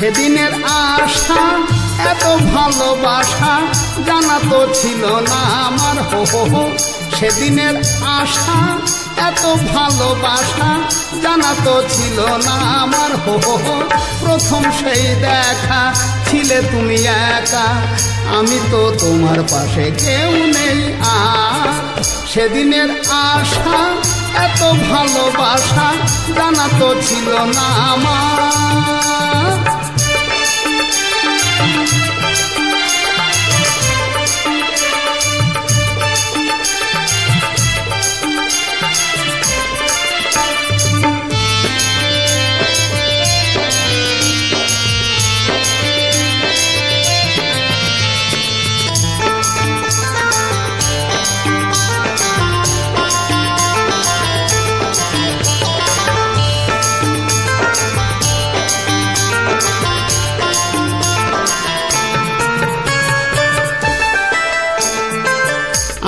সেদিনের আশা এত ভালোবাসা জানা তো ছিল না আমার, হো হো হো। সেদিনের আশা এত ভালোবাসা জানা তো ছিল না আমার, হো হো হো। প্রথম সেই দেখা ছিলে তুমি একা, আমি তো তোমার পাশে কেউ নেই আর। সেদিনের আশা এত ভালোবাসা জানা তো ছিল না আমার।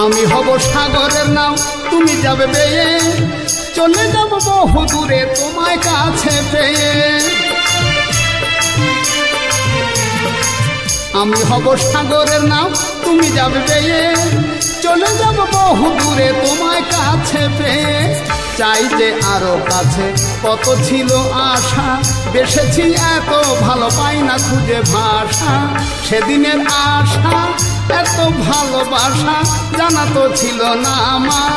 আমি হব সাগরের নাও, তুমি যাবে বেয়ে, চলে যাব বহু দূরে তোমায় কাছে পেয়ে। আমি হব সাগরের নাও, তুমি যাবে বেয়ে, চলে যাব বহু দূরে তোমায় কাছে পেয়ে। চাই যে আরো কাছে, কত ছিল আশা, বেসেছি এত ভালো পাই না খুঁজে ভাষা। সেদিনের আশা এত ভালোবাসা জানা তো ছিল না আমার।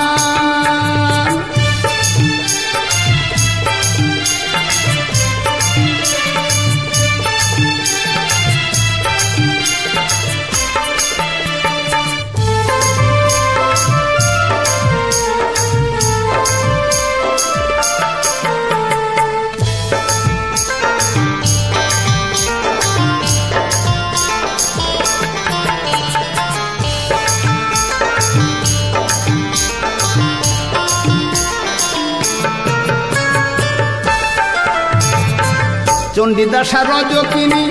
চণ্ডীদাসা রজকিনী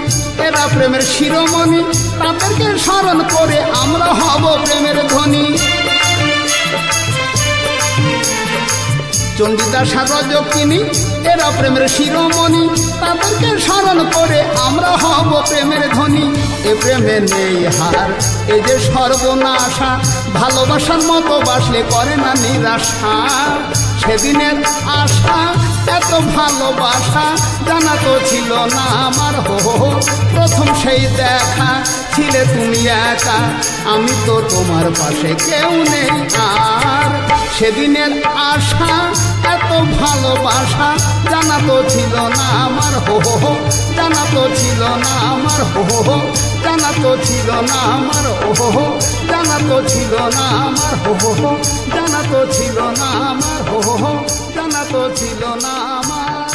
এরা প্রেমের শিরোমণি, তাদেরকে স্মরণ করে আমরা হব প্রেমের ধ্বনি। চণ্ডীদাসা রজকিনী এরা প্রেমের শিরোমণি, তাদেরকে স্মরণ করে আমরা হব প্রেমের ধ্বনি। এ প্রেমে নেই হার, এ যে সর্বনাশা, ভালোবাসার মতো বাসলে করে না নিরাশা। সেদিনের আশা এত ভালোবাসা জানা তো ছিল না আমার, হো হো। প্রথম সেই দেখা ছিলে তুমি একা, আমি তো তোমার পাশে কেউ নেই আর। সেদিনের আশা এত ভালোবাসা জানা তো ছিল না আমার, হো হো। জানা তো ছিল না আমার, হো হো। জানা তো ছিল না আমার, ও হো। জানা তো ছিল না আমার, হো হো। জানা তো ছিল না আমার, হো হো। জানা তো ছিল না আমার।